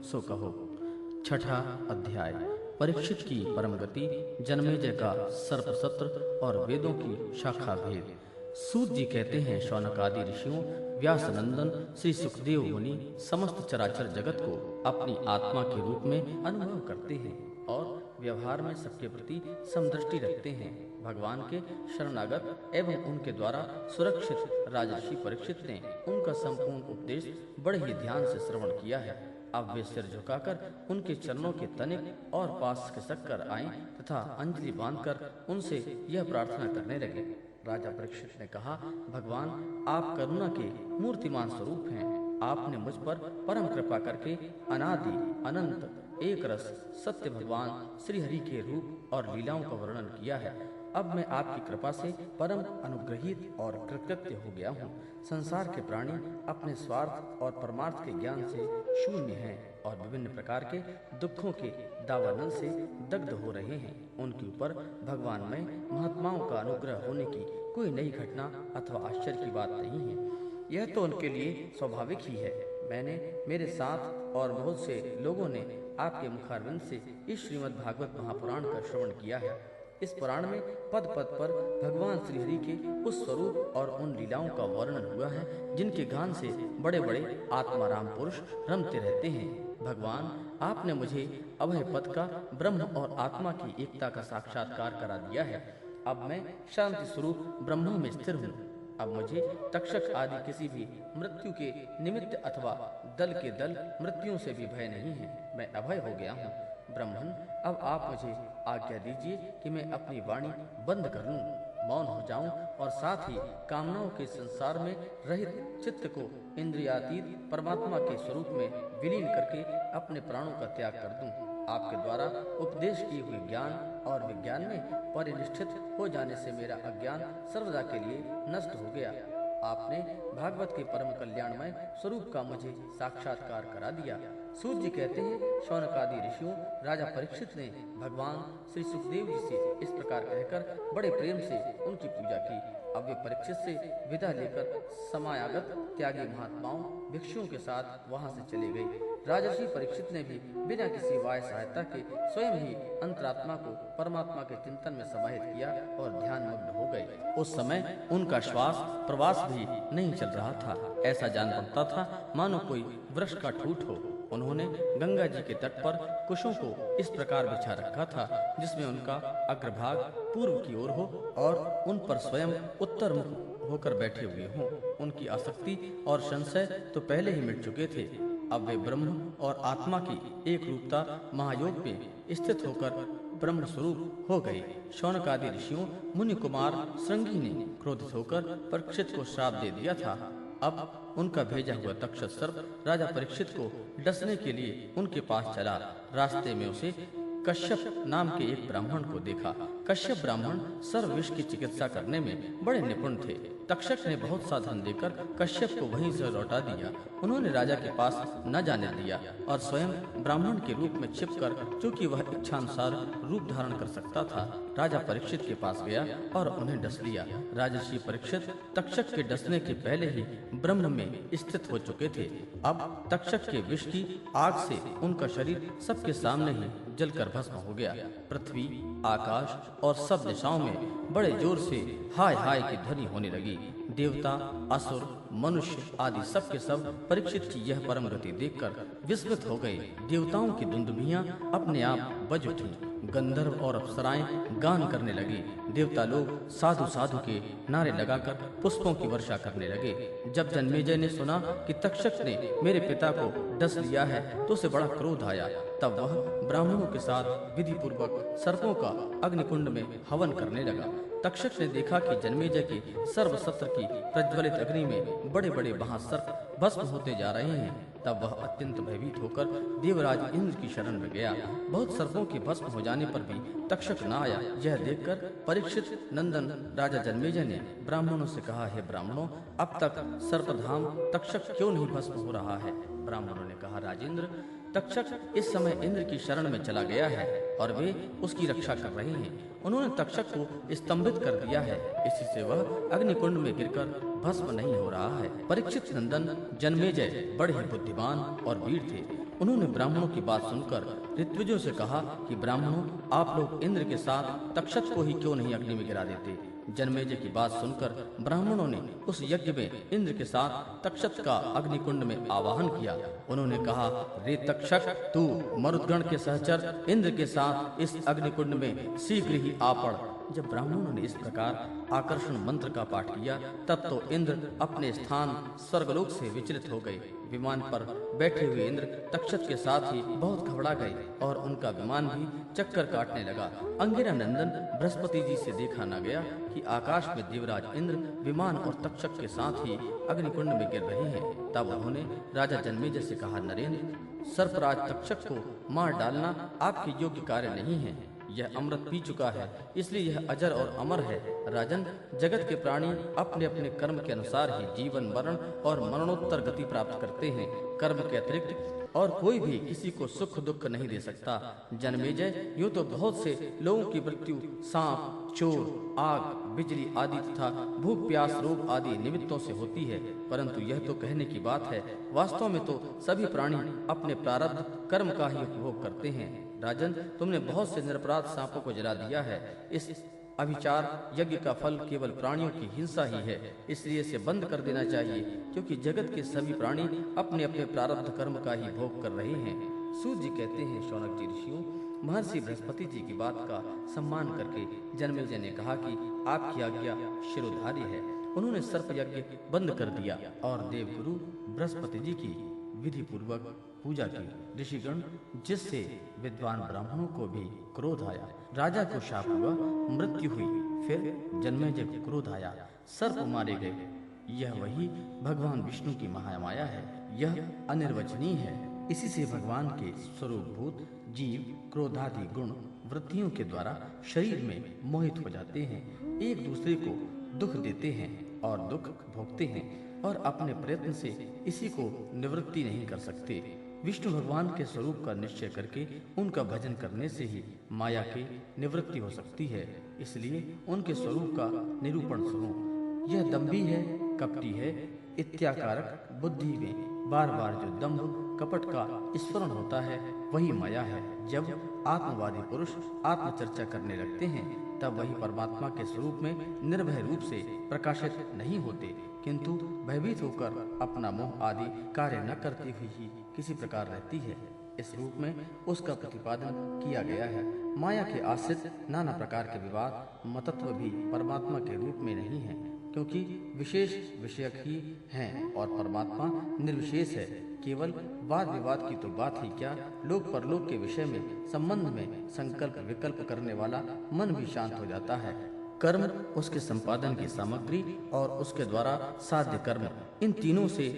सो कहो। छठा अध्याय परीक्षित की परम गति, जन्मेजय का सर्पसत्र और वेदों की शाखा भेद। सूत जी कहते हैं, शौनक आदि ऋषियों, व्यास नंदन श्री सुखदेव मुनि समस्त चराचर जगत को अपनी आत्मा के रूप में अनुभव करते हैं और व्यवहार में सबके प्रति समदृष्टि रखते हैं। भगवान के शरणागत एवं उनके द्वारा सुरक्षित राजर्षि परीक्षित ने उनका संपूर्ण उपदेश बड़े ही ध्यान से श्रवण किया है। अब वे सिर झुकाकर उनके चरणों के तनिक और पास खिसक कर आए तथा अंजलि बांधकर उनसे यह प्रार्थना करने लगे। राजा परीक्षित ने कहा, भगवान, आप करुणा के मूर्तिमान स्वरूप हैं। आपने मुझ पर परम कृपा करके अनादि अनंत एक रस सत्य भगवान श्री हरि के रूप और लीलाओं का वर्णन किया है। अब मैं आपकी कृपा से परम अनुग्रहित और कृतकृत्य हो गया हूँ। संसार के प्राणी अपने स्वार्थ और परमार्थ के ज्ञान से शून्य हैं और विभिन्न प्रकार के दुखों के दावानल से दग्ध हो रहे हैं। उनके ऊपर भगवान में महात्माओं का अनुग्रह होने की कोई नई घटना अथवा आश्चर्य की बात नहीं है। यह तो उनके लिए स्वाभाविक ही है। मैंने, मेरे साथ और बहुत से लोगों ने आपके मुखारविंद से इस श्रीमद् भागवत महापुराण का श्रवण किया है। इस पुराण में पद पद पर भगवान श्री हरि के उस स्वरूप और उन लीलाओं का वर्णन हुआ है जिनके गान से बड़े बड़े आत्माराम पुरुष रमते रहते हैं। भगवान, आपने मुझे अभय पद का ब्रह्म और आत्मा की एकता का साक्षात्कार करा दिया है। अब मैं शांति स्वरूप ब्रह्म में स्थिर हूँ। अब मुझे तक्षक आदि किसी भी मृत्यु के निमित्त अथवा दल के दल मृत्युओं से भी भय नहीं है। मैं अभय हो गया हूँ। ब्रह्मन, अब आप मुझे आज्ञा दीजिए कि मैं अपनी वाणी बंद कर लूं, मौन हो जाऊं और साथ ही कामनाओं के संसार में रहित चित्त को इंद्रियातीत परमात्मा के स्वरूप में विलीन करके अपने प्राणों का त्याग कर दूं। आपके द्वारा उपदेश किए हुए ज्ञान और विज्ञान में परिनिष्ठित हो जाने से मेरा अज्ञान सर्वदा के लिए नष्ट हो गया। आपने भागवत के परम कल्याणमय स्वरूप का मुझे साक्षात्कार करा दिया। सूत जी कहते हैं, शौनक आदि ऋषियों, राजा परीक्षित ने भगवान श्री सुखदेव जी से इस प्रकार कहकर बड़े प्रेम से उनकी पूजा की। अब वे परीक्षित से विदा लेकर समायागत त्यागी महात्माओं भिक्षुओं के साथ वहां से चले गए। राजर्षि परीक्षित ने भी बिना किसी वाय सहायता के स्वयं ही अंतरात्मा को परमात्मा के चिंतन में समाहित किया और ध्यान मग्न हो गए। उस समय उनका श्वास प्रवास भी नहीं चल रहा था। ऐसा जान पड़ता था मानो कोई वृक्ष का ठूठ हो। उन्होंने गंगा जी के तट पर कुशों को इस प्रकार बिछा रखा था जिसमें उनका अग्रभाग पूर्व की ओर हो और उन पर स्वयं उत्तर मुख होकर बैठे हुए हों। उनकी आसक्ति और संशय तो पहले ही मिट चुके थे। अब वे ब्रह्म और आत्मा की एक रूपता महायोग में स्थित होकर ब्रह्म स्वरूप हो गए। शौनक आदि ऋषियों, मुनि कुमार श्रृंगी ने क्रोधित होकर परीक्षित को श्राप दे दिया था। अब उनका भेजा हुआ तक्षक सर्प राजा परीक्षित को डसने के लिए उनके पास चला। रास्ते में उसे कश्यप नाम के एक ब्राह्मण को देखा। कश्यप ब्राह्मण सर्व विष की चिकित्सा करने में बड़े निपुण थे। तक्षक ने बहुत सा धन देकर कश्यप को वहीं से लौटा दिया। उन्होंने राजा के पास न जाने दिया और स्वयं ब्राह्मण के रूप में छिपकर, चूंकि वह इच्छानुसार रूप धारण कर सकता था, राजा परीक्षित के पास गया और उन्हें डस लिया। राजर्षि परीक्षित तक्षक के डसने के पहले ही ब्रह्म में स्थित हो चुके थे। अब तक्षक के विष की आग से उनका शरीर सबके सामने ही जलकर भस्म हो गया। पृथ्वी, आकाश और सब दिशाओं में बड़े जोर से हाय हाय की ध्वनि होने लगी। देवता, असुर, मनुष्य आदि सब के सब परीक्षित की यह परम गति देखकर विस्मित हो गए। देवताओं की दुंदुभियां अपने आप बज उठी। गंधर्व और अप्सराएं गान करने लगी। देवता लोग साधु साधु के नारे लगाकर पुष्पों की वर्षा करने लगे। जब जन्मेजय ने सुना कि तक्षक ने मेरे पिता को डस लिया है तो उसे बड़ा क्रोध आया। तब वह ब्राह्मणों के साथ विधि पूर्वक सर्पों का अग्निकुंड में हवन करने लगा। तक्षक ने देखा कि जन्मेजय के सर्वसत्र की प्रज्वलित अग्नि में बड़े बड़े महासर्प भस्म होते जा रहे हैं। तब वह अत्यंत भयभीत होकर देवराज इंद्र की शरण में गया। बहुत सर्पों के भस्म हो जाने पर भी तक्षक न आया। यह देखकर परीक्षित नंदन राजा जन्मेजय ने ब्राह्मणों से कहा, हे ब्राह्मणों, अब तक सर्पधाम तक्षक क्यों नहीं भस्म हो रहा है? ब्राह्मणों ने कहा, राजेंद्र, तक्षक इस समय इंद्र की शरण में चला गया है और वे उसकी रक्षा कर रहे हैं। उन्होंने तक्षक को स्तंभित कर दिया है, इसी से वह अग्निकुंड में गिरकर भस्म नहीं हो रहा है। परीक्षित नंदन जन्मेजय बड़े ही बुद्धिमान और वीर थे। उन्होंने ब्राह्मणों की बात सुनकर ऋत्विजों से कहा कि ब्राह्मणों, आप लोग इंद्र के साथ तक्षक को ही क्यों नहीं अग्नि में गिरा देते। जन्मेजय की बात सुनकर ब्राह्मणों ने उस यज्ञ में इंद्र के साथ तक्षक का अग्निकुंड में आवाहन किया। उन्होंने कहा, रे तक्षक, तू मरुदगण के सहचर इंद्र के साथ इस अग्निकुंड में शीघ्र ही आ पड़। जब ब्राह्मणों ने इस प्रकार आकर्षण मंत्र का पाठ किया, तब तो इंद्र अपने स्थान स्वर्गलोक से विचलित हो गए। विमान पर बैठे हुए इंद्र तक्षक के साथ ही बहुत घबरा गए और उनका विमान भी चक्कर काटने लगा। अंगिरा नंदन बृहस्पति जी से देखा न गया कि आकाश में देवराज इंद्र विमान और तक्षक के साथ ही अग्निकुंड में गिर रहे हैं। तब उन्होंने राजा जन्मेजय से कहा, नरेंद्र, सर्पराज तक्षक को मार डालना आपके योग्य कार्य नहीं है। यह अमृत पी चुका है, इसलिए यह अजर और अमर है। राजन, जगत के प्राणी अपने अपने कर्म के अनुसार ही जीवन, मरण और मरणोत्तर गति प्राप्त करते हैं। कर्म के अतिरिक्त और कोई भी किसी को सुख दुख नहीं दे सकता। जन्मेजय, यूँ तो बहुत से लोगों की मृत्यु सांप, चोर, आग, बिजली आदि तथा भूख, प्यास, रोग आदि निमित्तों से होती है, परंतु यह तो कहने की बात है। वास्तव में तो सभी प्राणी अपने प्रारब्ध कर्म का ही उपभोग करते हैं। राजन, तुमने बहुत से निरपराध सांपों को जला दिया है। इस अभिचार यज्ञ का फल केवल प्राणियों की हिंसा ही है, इसलिए इसे बंद कर देना चाहिए, क्योंकि जगत के सभी प्राणी अपने अपने प्रारब्ध कर्म का ही भोग कर रहे हैं। सूत जी कहते हैं, शौनक जी ऋषियों, महर्षि बृहस्पति जी की बात का सम्मान करके जन्मेजय ने कहा कि आपकी आज्ञा शिरोधार्य है। उन्होंने सर्प यज्ञ बंद कर दिया और देवगुरु बृहस्पति जी की विधि पूर्वक पूजा की। ऋषिगण, जिससे विद्वान ब्राह्मणों को भी क्रोध आया। राजा को शाप हुआ, मृत्यु हुई। फिर जन्मेजय को क्रोध आया, सर्प मारे गए। यह वही भगवान विष्णु की महामाया है। यह अनिर्वचनीय है। इसी से भगवान के स्वरूपभूत जीव क्रोधादि गुण वृत्तियों के द्वारा शरीर में मोहित हो जाते हैं, एक दूसरे को दुख देते हैं और दुख भोगते हैं और अपने प्रयत्न से इसी को निवृत्ति नहीं कर सकते। विष्णु भगवान के स्वरूप का निश्चय करके उनका भजन करने से ही माया की निवृत्ति हो सकती है। इसलिए उनके स्वरूप का निरूपण सुनो। यह दम्भी है, कपटी है, इत्याकारक बुद्धि में बार बार जो दम्भ कपट का स्मरण होता है वही माया है। जब आत्मवादी पुरुष आत्मचर्चा करने लगते हैं, तब वही परमात्मा के स्वरूप में निर्भय रूप से प्रकाशित नहीं होते, किंतु भयभीत होकर अपना मोह आदि कार्य न करती हुई ही किसी प्रकार रहती है। इस रूप में उसका प्रतिपादन किया गया है। माया के आश्रित नाना प्रकार के विवाद मतत्व भी परमात्मा के रूप में नहीं है, क्योंकि विशेष विषयक ही हैं और परमात्मा निर्विशेष है। केवल वाद विवाद की तो बात ही क्या, लोक परलोक के विषय में संबंध में संकल्प विकल्प करने वाला मन भी शांत हो जाता है। कर्म, उसके संपादन की सामग्री और उसके द्वारा साध्य कर्म, इन तीनों से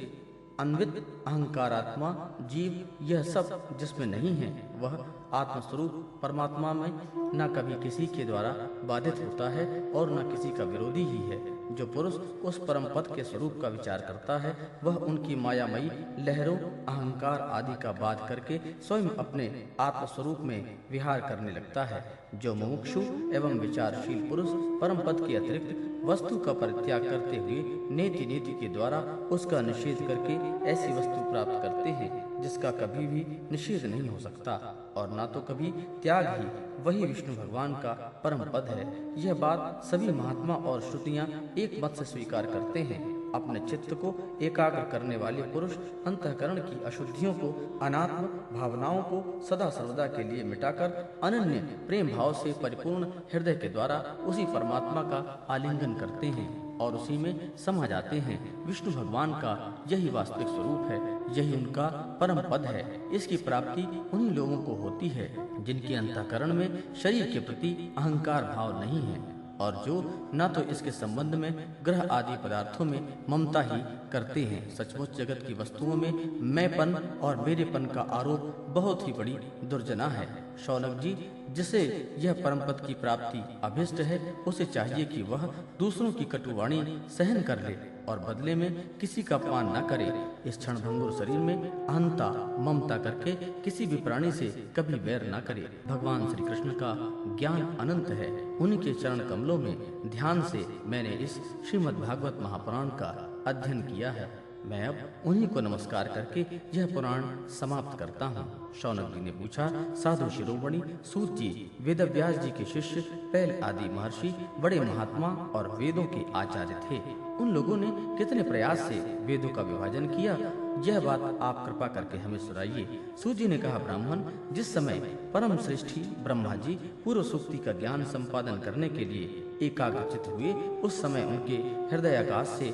अन्वित अहंकारात्मा जीव, यह सब जिसमें नहीं है वह आत्मस्वरूप परमात्मा में न कभी किसी के द्वारा बाधित होता है और न किसी का विरोधी ही है। जो पुरुष उस परम पद के स्वरूप का विचार करता है, वह उनकी मायामयी लहरों, अहंकार आदि का बाध करके स्वयं अपने आत्मस्वरूप में विहार करने लगता है। जो मुमुक्षु एवं विचारशील पुरुष परम पद के अतिरिक्त वस्तु का परित्याग करते हुए नेति नीति के द्वारा उसका निषेध करके ऐसी वस्तु प्राप्त करते हैं जिसका कभी भी निषेध नहीं हो सकता और ना तो कभी त्याग ही वही विष्णु भगवान का परम पद है। यह बात सभी महात्मा और श्रुतियां एक मत से स्वीकार करते हैं। अपने चित्त को एकाग्र करने वाले पुरुष अंतःकरण की अशुद्धियों को, अनात्म भावनाओं को सदा सर्वदा के लिए मिटाकर अनन्य प्रेम भाव से परिपूर्ण हृदय के द्वारा उसी परमात्मा का आलिंगन करते हैं और उसी में समा जाते हैं। विष्णु भगवान का यही वास्तविक स्वरूप है, यही उनका परम पद है। इसकी प्राप्ति उन्हीं लोगों को होती है जिनके अंतःकरण में शरीर के प्रति अहंकार भाव नहीं है और जो न तो इसके संबंध में ग्रह आदि पदार्थों में ममता ही करते हैं। सचमुच जगत की वस्तुओं में मैंपन और मेरेपन का आरोप बहुत ही बड़ी दुर्जना है। शौनक जी, जिसे यह परम पद की प्राप्ति अभिष्ट है, उसे चाहिए कि वह दूसरों की कटुवाणी सहन कर ले और बदले में किसी का अपमान न करे। इस क्षणभंगुर शरीर में अहंता ममता करके किसी भी प्राणी से कभी वैर न करे। भगवान श्री कृष्ण का ज्ञान अनंत है, उनके चरण कमलों में ध्यान से मैंने इस श्रीमद् भागवत महापुराण का अध्ययन किया है। मैं अब उन्हीं को नमस्कार करके यह पुराण समाप्त करता हूँ। शौनक जी ने पूछा, साधु शिरोमणि सूत जी वेदव्यास जी के शिष्य, पैल आदि महर्षि बड़े महात्मा और वेदों के आचार्य थे। उन लोगों ने कितने प्रयास से वेदों का विभाजन किया, यह बात आप कृपा करके हमें सुनाइए। सूत जी ने कहा, ब्राह्मण, जिस समय परम श्रेष्ठी ब्रह्मा जी पूर्व सूक्ति का ज्ञान संपादन करने के लिए एकाग्रचित हुए, उस समय उनके हृदय आकाश से,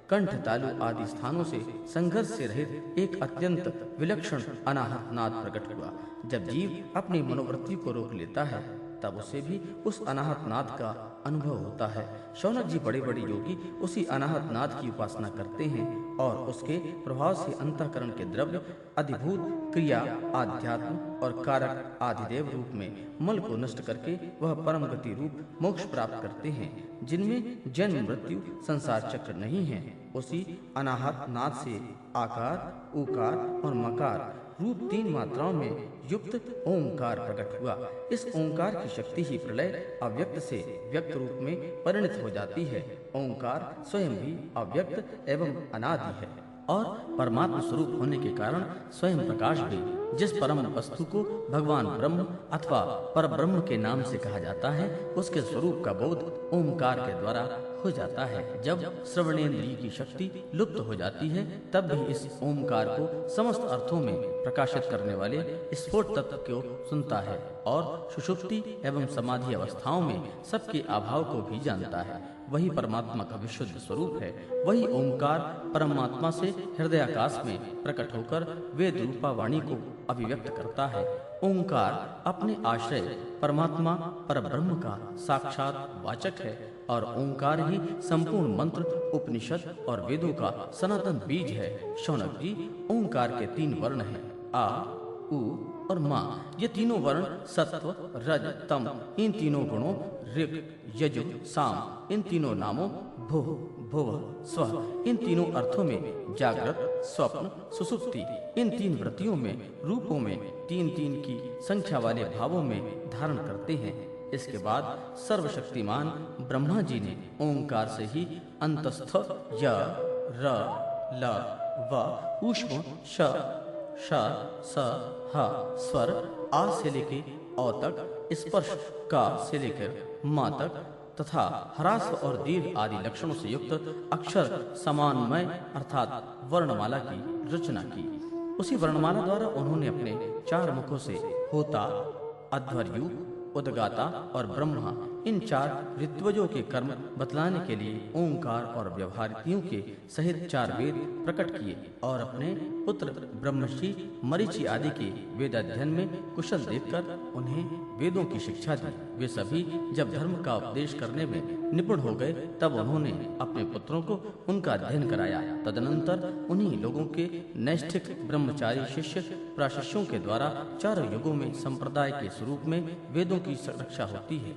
कंठ, तालु आदि स्थानों से संघर्ष से रहित एक अत्यंत विलक्षण अनाहत नाद प्रकट हुआ। जब जीव अपनी मनोवृत्ति को रोक लेता है तब उसे भी उस अनाहत नाद का अनुभव होता है। शौनक जी बड़े बड़े योगी उसी अनाहत नाद की उपासना करते हैं और उसके प्रभाव से अंतःकरण के द्रव्य, अधिभूत क्रिया, आध्यात्म और कारक आदिदेव रूप में मल को नष्ट करके वह परम गति रूप मोक्ष प्राप्त करते हैं, जिनमें जन्म मृत्यु संसार चक्र नहीं है। उसी अनाहत नाद से आकार, उकार और मकार रूप 3 मात्राओं में युक्त ओंकार प्रकट हुआ। इस ओंकार की शक्ति ही प्रलय अव्यक्त से व्यक्त रूप में परिणत हो जाती है। ओंकार स्वयं भी अव्यक्त एवं अनादि है और परमात्मा स्वरूप होने के कारण स्वयं प्रकाश भी। जिस परम वस्तु को भगवान ब्रह्म अथवा पर ब्रह्म के नाम से कहा जाता है, उसके स्वरूप का बोध ओंकार के द्वारा हो जाता है। जब श्रवणेन्द्रिय की शक्ति लुप्त हो जाती है तब भी इस ओंकार को समस्त अर्थों में प्रकाशित करने वाले स्फोट तत्व को सुनता है और सुषुप्ति एवं समाधि अवस्थाओं में सबके अभाव को भी जानता है। वही परमात्मा का विशुद्ध स्वरूप है। वही ओंकार परमात्मा से हृदय आकाश में प्रकट होकर वेद रूपा वाणी को अभिव्यक्त करता है। ओंकार अपने आश्रय परमात्मा पर ब्रह्म का साक्षात वाचक है और ओंकार ही संपूर्ण मंत्र, उपनिषद और वेदों का सनातन बीज है। शौनक जी, ओंकार के 3 वर्ण हैं, आ, उ और मा। ये तीनों वर्ण सत्व, रज, तम, इन तीनों गुणों, ऋग, यजु, साम, इन तीनों नामों, भुव, भुव, स्व, इन तीनों अर्थों में जागृत, स्वप्न, सुसुप्ति, इन 3 वृत्तियों में, रूपों में 3-3 की संख्या वाले भावों में धारण करते हैं। इसके बाद सर्वशक्तिमान ब्रह्मा जी ने ओंकार से ही अंतस्थ य, र, ल, व, ऊष्म, श, श, स, ह स्वर, आ से लेके औ तक, स्पर्श, का से लेकर मा तक तथा ह्रास्व और दीर्घ आदि लक्षणों से युक्त अक्षर समानमय अर्थात वर्णमाला की रचना की। उसी वर्णमाला द्वारा उन्होंने अपने 4 मुखों से होता, अध्वर्यु, उद्गाता और ब्रह्मा, इन 4 ऋत्वजों के कर्म बतलाने के लिए ओंकार और व्यवहारितियों के सहित 4 वेद प्रकट किए और अपने पुत्र ब्रह्मर्षि मरीचि आदि के वेदाध्ययन में कुशल देखकर उन्हें वेदों की शिक्षा दी। वे सभी जब धर्म का उपदेश करने में निपुण हो गए तब उन्होंने अपने पुत्रों को उनका अध्ययन कराया। तदनंतर उन्हीं लोगों के नैष्ठिक ब्रह्मचारी शिष्य प्राशिष्यों के द्वारा 4 युगों में संप्रदाय के स्वरूप में वेदों की रक्षा होती है।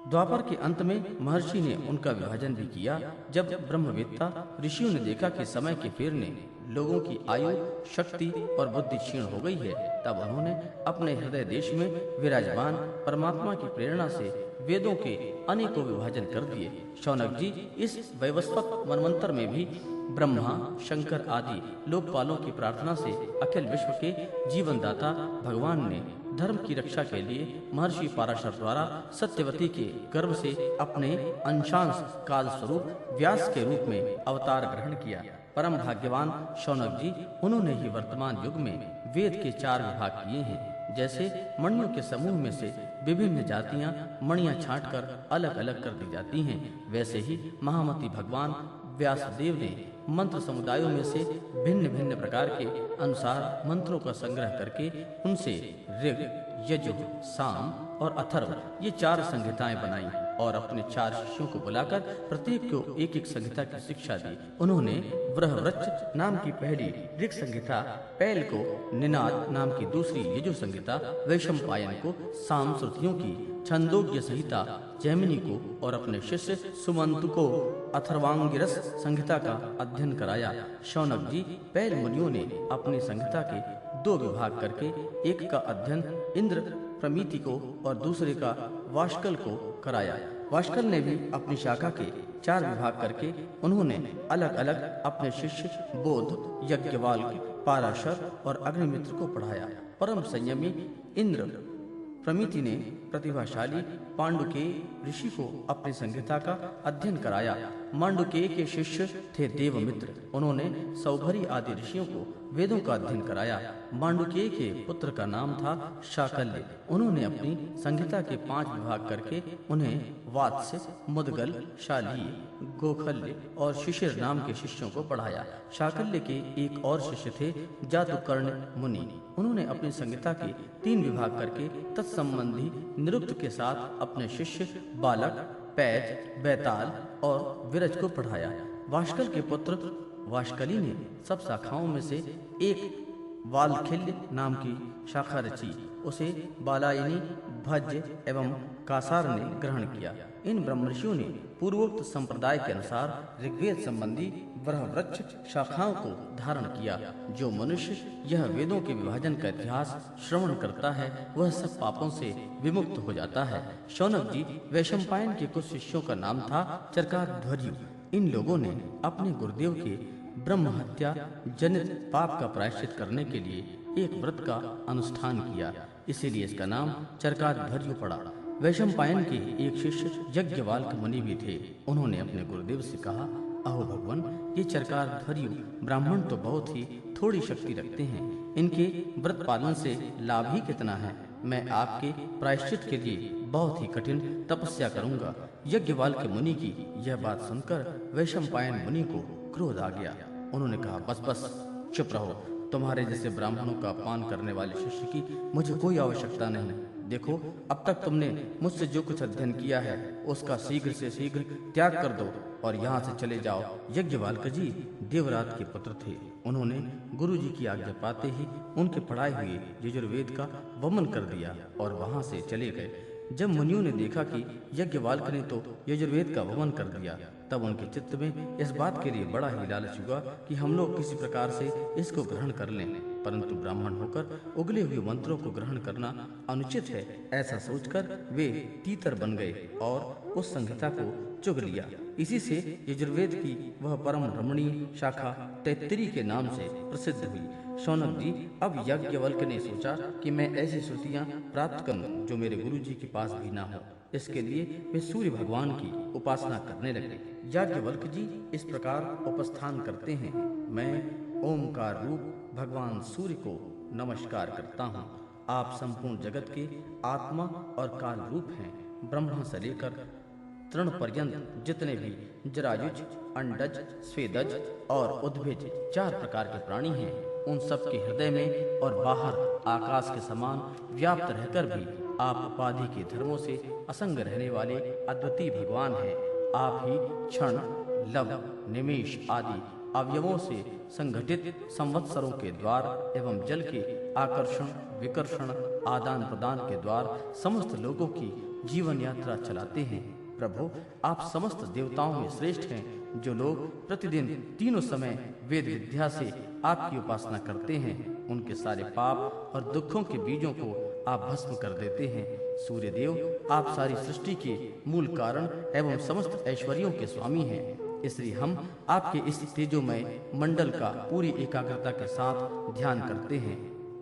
द्वापर के अंत में महर्षि ने उनका विभाजन भी किया। जब ब्रह्मवेत्ता ऋषियों ने देखा कि समय के फेरने लोगों की आयु, शक्ति और बुद्धि क्षीण हो गई है, तब उन्होंने अपने हृदय देश में विराजमान परमात्मा की प्रेरणा से वेदों के अनेकों विभाजन कर दिए। शौनक जी, इस वैवस्वत मनवंतर में भी ब्रह्मा, शंकर आदि लोकपालों की प्रार्थना से अखिल विश्व के जीवनदाता भगवान ने धर्म की रक्षा के लिए महर्षि पाराशर द्वारा सत्यवती के गर्भ से अपने अंशांश काल स्वरूप व्यास के रूप में अवतार ग्रहण किया। परम भाग्यवान शौनक जी, उन्होंने ही वर्तमान युग में वेद के 4 विभाग किए हैं। जैसे मणियों के समूह में से विभिन्न जातियां मणियां छांटकर अलग अलग कर दी जाती हैं, वैसे ही महामती भगवान व्यासदेव ने मंत्र समुदायों में से भिन्न भिन्न प्रकार के अनुसार मंत्रों का संग्रह करके उनसे ऋग, यजु, साम और अथर्व ये 4 संहिताएं बनाई और अपने 4 शिष्यों को बुलाकर प्रत्येक को एक एक संहिता की शिक्षा दी। उन्होंने बृहवृच्छ नाम की पहली ऋग संहिता, पैल को निनाद नाम की दूसरी यजु संहिता, वैशंपायन को साम श्रुतियों की छंदोग्य संहिता, जैमिनी को और अपने शिष्य सुमंत को अथर्वांगिरस संहिता का अध्ययन कराया। शौनक जी, पैल मुनियों ने अपनी संहिता के 2 विभाग करके एक का अध्ययन इंद्र प्रमिति को और दूसरे का वाष्कल को कराया। वाष्कल ने भी अपनी शाखा के 4 विभाग करके उन्होंने अलग अलग अपने शिष्य बोध, यज्ञवाल्क, पाराशर और अग्निमित्र को पढ़ाया। परम संयमी इंद्र प्रमिति ने प्रतिभाशाली पांडुकेय ऋषि को अपनी संहिता का अध्ययन कराया। मांडुकेय के शिष्य थे देवमित्र, उन्होंने सौभरी आदि ऋषियों को वेदों का अध्ययन कराया। मांडुकेय के पुत्र का नाम था शाकल्य, उन्होंने अपनी संहिता के 5 विभाग करके उन्हें वात्स्य, मुदगल, शालीय, गोखल्य और शिशिर नाम के शिष्यों को पढ़ाया। शाकल्य के एक और शिष्य थे जातुकर्ण मुनि, उन्होंने अपनी संहिता के 3 विभाग करके तत्संबंधी निरुक्त के साथ अपने शिष्य बालक, पैज, बैताल और विरज को पढ़ाया। वाष्कल के पुत्र वाष्कली ने सब शाखाओं में से एक वालखिल्य नाम की शाखा रची, उसे बालायनी, भज्य एवं कासार ने ग्रहण किया। इन ब्रह्मर्षियों ने पूर्वोक्त संप्रदाय के अनुसार ऋग्वेद संबंधी ब्रह्मवृक्ष शाखाओं को धारण किया। जो मनुष्य यह वेदों के विभाजन का इतिहास श्रवण करता है वह सब पापों से विमुक्त हो जाता है। शौनक जी वैशंपायन के कुछ शिष्यों का नाम था चरकाध्वर्यु। इन लोगों ने अपने गुरुदेव के ब्रह्म हत्या जनित पाप का प्रायश्चित करने के लिए एक व्रत का अनुष्ठान किया, इसीलिए इसका नाम चरकाध्वर्यु पड़ा। वैशंपायन के एक शिष्य यज्ञवाल्क मुनि भी थे, उन्होंने अपने गुरुदेव से कहा, अहो भगवान, ये चरकाध्वर्यु ब्राह्मण तो बहुत ही थोड़ी शक्ति रखते हैं, इनके व्रत पालन से लाभ ही कितना है। मैं आपके प्रायश्चित के लिए बहुत ही कठिन तपस्या करूंगा। यज्ञवाल्क मुनि की यह बात सुनकर वैशंपायन मुनि को क्रोध आ गया। उन्होंने कहा, बस बस चुप रहो, तुम्हारे जैसे ब्राह्मणों का अपमान करने वाले शिष्य की मुझे कोई आवश्यकता नहीं। देखो, अब तक तुमने मुझसे जो कुछ अध्ययन किया है उसका शीघ्र से शीघ्र त्याग कर दो और यहाँ से चले जाओ। यज्ञवाल्क जी देवरात के पुत्र थे, उन्होंने गुरु जी की आज्ञा पाते ही उनके पढ़ाए हुए यजुर्वेद का वमन कर दिया और वहां से चले गए। जब मुनियों ने देखा कि यज्ञवाल्क ने तो यजुर्वेद का वमन कर दिया, तब उनके चित्त में इस बात के लिए बड़ा ही लालच हुआ कि हम लोग किसी प्रकार से इसको ग्रहण कर लें, परंतु ब्राह्मण होकर उगले हुए मंत्रों को ग्रहण करना अनुचित है। ऐसा सोचकर वे तीतर बन गए और उस संहिता को चुग लिया। इसी से यजुर्वेद की वह परम रमणीय शाखा तैत्तिरी के नाम से प्रसिद्ध हुई। शौनक जी, अब याज्ञवल्क्य ने सोचा कि मैं ऐसी श्रुतियां प्राप्त करूं जो मेरे गुरु जी के पास भी ना हो। इसके लिए वे सूर्य भगवान की उपासना करने लगे। याज्ञवल्क्य जी इस प्रकार उपस्थान करते हैं, मैं ओमकार रूप भगवान सूर्य को नमस्कार करता हूँ। आप संपूर्ण जगत के आत्मा और काल रूप हैं। ब्रह्मा से लेकर तृण पर्यंत जितने भी जरायुज, अंडज, स्वेदज और उद्भिज 4 प्रकार के प्राणी हैं, उन सब के हृदय में और बाहर आकाश के समान व्याप्त रहकर भी आप उपाधि के धर्मों से असंग रहने वाले अद्वितीय भगवान हैं। आप ही क्षण, लब, निमेष आदि अवयवों से संगठित संवत्सरों के द्वार एवं जल के आकर्षण, विकर्षण, आदान प्रदान के द्वार समस्त लोगों की जीवन यात्रा चलाते हैं। प्रभु, आप समस्त देवताओं में श्रेष्ठ हैं। जो लोग प्रतिदिन तीनों समय वेद विद्या से आपकी उपासना करते हैं, उनके सारे पाप और दुखों के बीजों को आप भस्म कर देते हैं। सूर्य देव, आप सारी सृष्टि के मूल कारण एवं समस्त ऐश्वर्यों के स्वामी हैं, इसलिए हम आपके इस तेजोमय मंडल का पूरी एकाग्रता के साथ ध्यान करते हैं।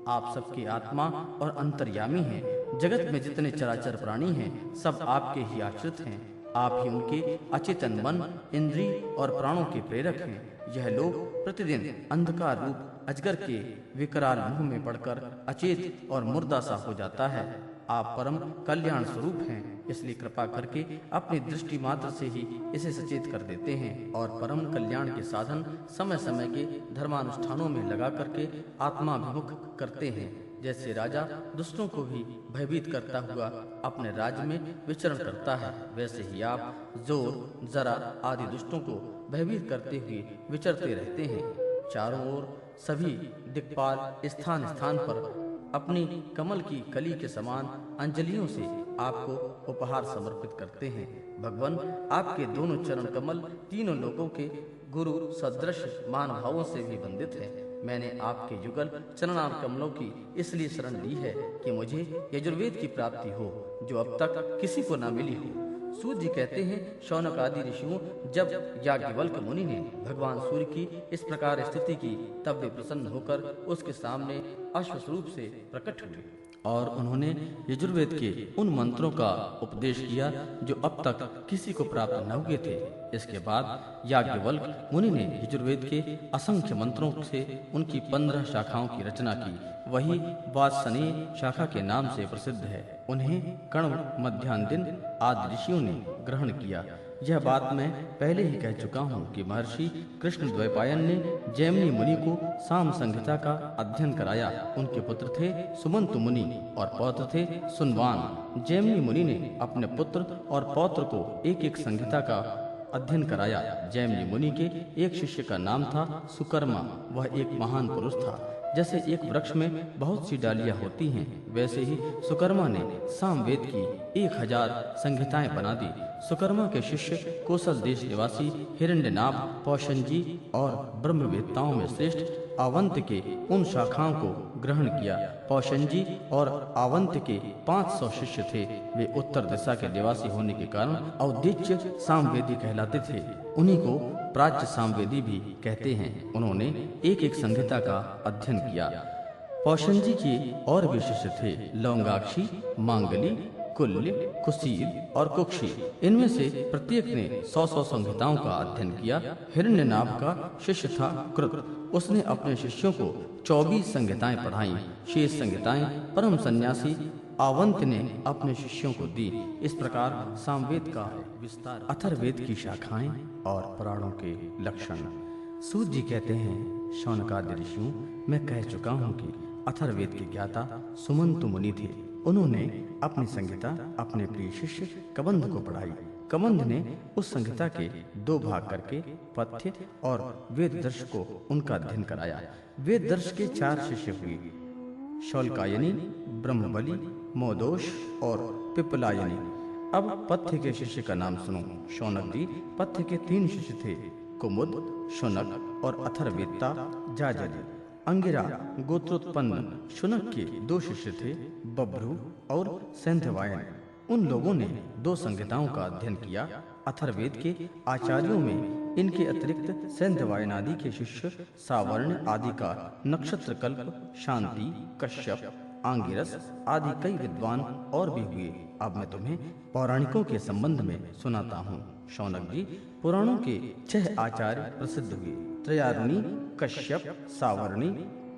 आप सबके आत्मा और अंतर्यामी हैं। जगत में जितने चराचर प्राणी हैं, सब आपके ही आश्रित हैं। आप ही उनके अचेतन मन, इंद्रिय और प्राणों के प्रेरक हैं। यह लोग प्रतिदिन अंधकार रूप अजगर के विकराल मुंह में पड़कर अचेत और मुर्दा सा हो जाता है। आप परम कल्याण स्वरूप हैं, इसलिए कृपा करके अपनी दृष्टि मात्र से ही इसे सचेत कर देते हैं और परम कल्याण के साधन समय समय के धर्मानुष्ठानों में लगा करके आत्माभिमुख करते हैं। जैसे राजा दुष्टों को भी भयभीत करता हुआ अपने राज्य में विचरण करता है, वैसे ही आप जोर, जरा आदि दुष्टों को भयभीत करते हुए विचरते रहते हैं। चारों ओर सभी दिक्पाल स्थान स्थान पर अपनी कमल की कली के समान अंजलियों से आपको उपहार समर्पित करते हैं। भगवान, आपके दोनों चरण कमल तीनों लोगों के गुरु सदृश महानुभावों से भी वंदित है। मैंने आपके युगल चरणार कमलों की इसलिए शरण ली है कि मुझे यजुर्वेद की प्राप्ति हो, जो अब तक किसी को न मिली हो। सूत जी कहते हैं, शौनक आदि ऋषियों, जब याज्ञवल्क्य मुनि ने भगवान सूर्य की इस प्रकार स्तुति की, तब वे प्रसन्न होकर उसके सामने अश्वस्वरूप से प्रकट हुए और उन्होंने यजुर्वेद के उन मंत्रों का उपदेश किया जो अब तक किसी को प्राप्त न हुए थे। इसके बाद याज्ञवल्क्य मुनि ने यजुर्वेद के असंख्य मंत्रों से उनकी 15 शाखाओं की रचना की। वही वात्सनीय शाखा के नाम से प्रसिद्ध है। उन्हें कण्व, मध्यान्ह आदि ऋषियों ने ग्रहण किया। यह बात मैं पहले ही कह चुका हूँ कि महर्षि कृष्ण द्वैपायन ने जैमिनी मुनि को साम संहिता का अध्ययन कराया। उनके पुत्र थे सुमंतु मुनि और पौत्र थे सुनवान। जैमिनी मुनि ने अपने पुत्र और पौत्र को एक एक संहिता का अध्ययन कराया। जैमिनी मुनि के एक शिष्य का नाम था सुकर्मा। वह एक महान पुरुष था। जैसे एक वृक्ष में बहुत सी डालियां होती हैं, वैसे ही सुकर्मा ने सामवेद की 1000 संहिताएं बना दी। सुकर्मा के शिष्य कोसल देश निवासी हिरण्यनाभ, पौशंजी और ब्रह्मवेत्ताओं में श्रेष्ठ आवंत के उन शाखाओं को ग्रहण किया। पौशंजी और आवंत के 500 शिष्य थे। वे उत्तर दिशा के निवासी होने के कारण औदिच्य सामवेदी कहलाते थे। उन्हीं को प्राच्य सामवेदी भी कहते हैं। उन्होंने एक एक संहिता का अध्ययन किया। पौशंजी के और भी शिष्य थे, लौंगाक्षी, मांगली, कुल्य, कुशील और कुक्षी। इनमें से प्रत्येक ने 100 संहिताओं का अध्ययन किया। हिरण्यनाभ का शिष्य था कृत। उसने अपने शिष्यों को 24 संहिताएं पढ़ाईं। शेष संहिताएं परम सन्यासी आवंत ने अपने शिष्यों को दी। इस प्रकार सामवेद का विस्तार। अथर्ववेद की शाखाएं और पुराणों के लक्षण। सूत जी कहते हैं, शौनकादि ऋषियों, मैं कह चुका हूँ कि अथर्ववेद के ज्ञाता सुमंतु मुनि थे। उन्होंने अपनी संहिता अपने प्रिय शिष्य कबंध को पढ़ाई। कबंध ने उस संहिता के 2 भाग करके पथ्य और वेद दर्श को उनका अध्ययन कराया। वेद दर्श के 4 शिष्य हुए, शौल्कायनी, ब्रह्मबली, मोदोष और पिपलायनी। अब पथ्य के शिष्य का नाम सुनो। शौनक जी। पथ्य के 3 शिष्य थे, कुमुद, शुनक और अथर्वेत्ता जाजली। अंगिरा गोत्रोत्पन्न शुनक के 2 शिष्य थे, बभ्रू और सैंधवायन। उन लोगों ने 2 संहिताओं का अध्ययन किया। अथर्ववेद के आचार्यों में इनके अतिरिक्त सैंधवायन आदि के शिष्य सावर्ण आदि का नक्षत्रकल्प, शांति, कश्यप, आंगिरस आदि कई विद्वान और भी हुए। अब मैं तुम्हें पौराणिकों के संबंध में सुनाता हूँ। शौनक जी। पुराणों के 6 आचार्य प्रसिद्ध हुए, त्रयारुणी, कश्यप, सावर्णी,